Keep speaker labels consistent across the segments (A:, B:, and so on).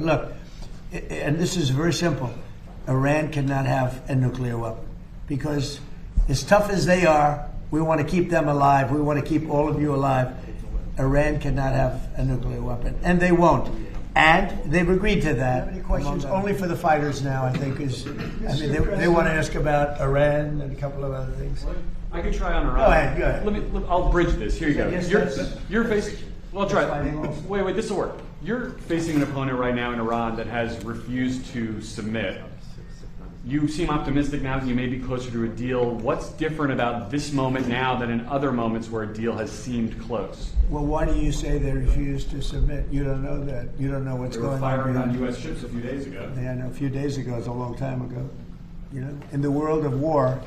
A: look, and this is very simple. Iran cannot have a nuclear weapon because as tough as they are, we want to keep them alive. We want to keep all of you alive. Iran cannot have a nuclear weapon, and they won't. And they've agreed to that. Any questions? Only for the fighters now, I think. They want to ask about Iran and a couple of other things.
B: I could try on Iran.
A: Go ahead.
B: I'll bridge this. Here you go.
A: Yes,
B: you're facing. Well, try it. Wait, this will work. You're facing an opponent right now in Iran that has refused to submit. You seem optimistic now that you may be closer to a deal. What's different about this moment now than in other moments where a deal has seemed close?
A: Well, why do you say they refused to submit? You don't know that. You don't know what's going on.
B: They were firing on U.S. ships a few days ago.
A: Yeah, no, a few days ago is a long time ago. You know, in the world of war,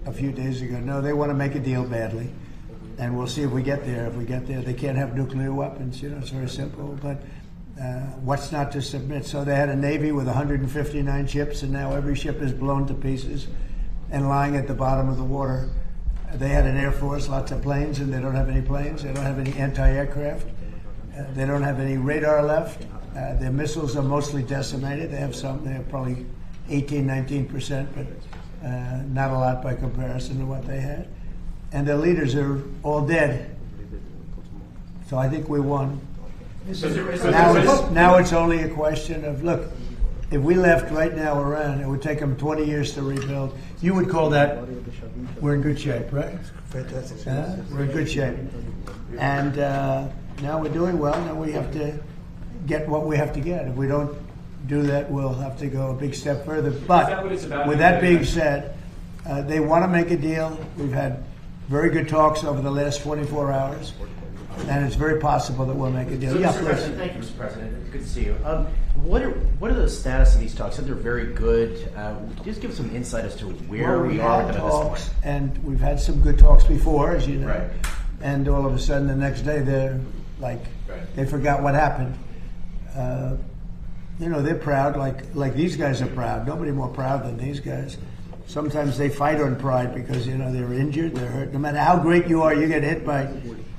A: a few days ago. No, they want to make a deal badly, and we'll see if we get there. If we get there, they can't have nuclear weapons. You know, it's very simple. But what's not to submit? So they had a Navy with 159 ships, and now every ship is blown to pieces and lying at the bottom of the water. They had an Air Force, lots of planes, and they don't have any planes. They don't have any anti-aircraft. They don't have any radar left. Their missiles are mostly decimated. They have some. They have probably 18, 19%, but not a lot by comparison to what they had. And their leaders are all dead. So I think we won. Now it's only a question of, look, if we left right now Iran, it would take them 20 years to rebuild. You would call that, we're in good shape, right?
C: Fantastic.
A: We're in good shape. And now we're doing well. Now we have to get what we have to get. If we don't do that, we'll have to go a big step further. But with that being said, they want to make a deal. We've had very good talks over the last 24 hours. And it's very possible that we'll make a deal.
D: Yeah, please. Thank you, Mr. President. Good to see you. What are the status of these talks? Said they're very good. Just give us some insight as to where we are with them at this point.
A: And we've had some good talks before, as you know.
D: Right.
A: And all of a sudden, the next day, they're like, they forgot what happened. You know, they're proud, like these guys are proud. Nobody more proud than these guys. Sometimes they fight on pride because, you know, they're injured, they're hurt. No matter how great you are, you get hit by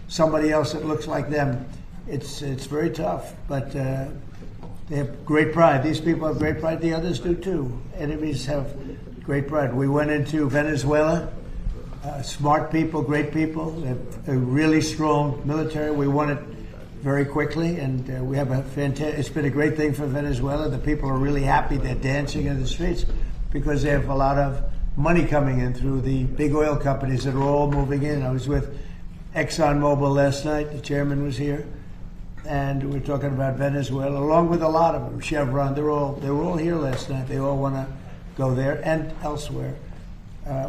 A: somebody else that looks like them. It's very tough, but they have great pride. These people have great pride. The others do too. Enemies have great pride. We went into Venezuela. Smart people, great people. They have a really strong military. We won it very quickly, and we have a fantastic. It's been a great thing for Venezuela. The people are really happy. They're dancing in the streets because they have a lot of money coming in through the big oil companies that are all moving in. I was with ExxonMobil last night. The chairman was here, and we were talking about Venezuela, along with a lot of them. Chevron, they were all here last night. They all want to go there and elsewhere.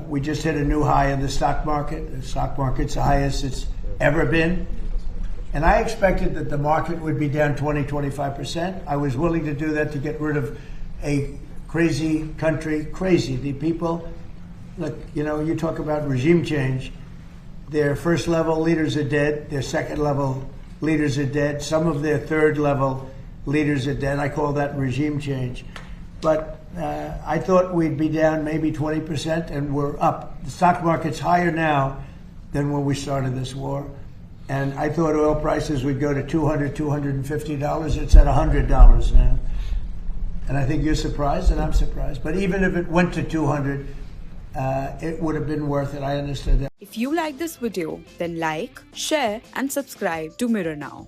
A: We just hit a new high in the stock market. The stock market's the highest it's ever been. And I expected that the market would be down 20, 25%. I was willing to do that to get rid of a crazy country. Crazy. The people, look, you know, you talk about regime change. Their first level leaders are dead. Their second level leaders are dead. Some of their third level leaders are dead. I call that regime change. But I thought we'd be down maybe 20%, and we're up. The stock market's higher now than when we started this war. And I thought oil prices would go to $200, $250. It's at $100 now. And I think you're surprised, and I'm surprised. But even if it went to 200, it would have been worth it. I understood that.
E: If you like this video, then like, share, and subscribe to Mirror Now.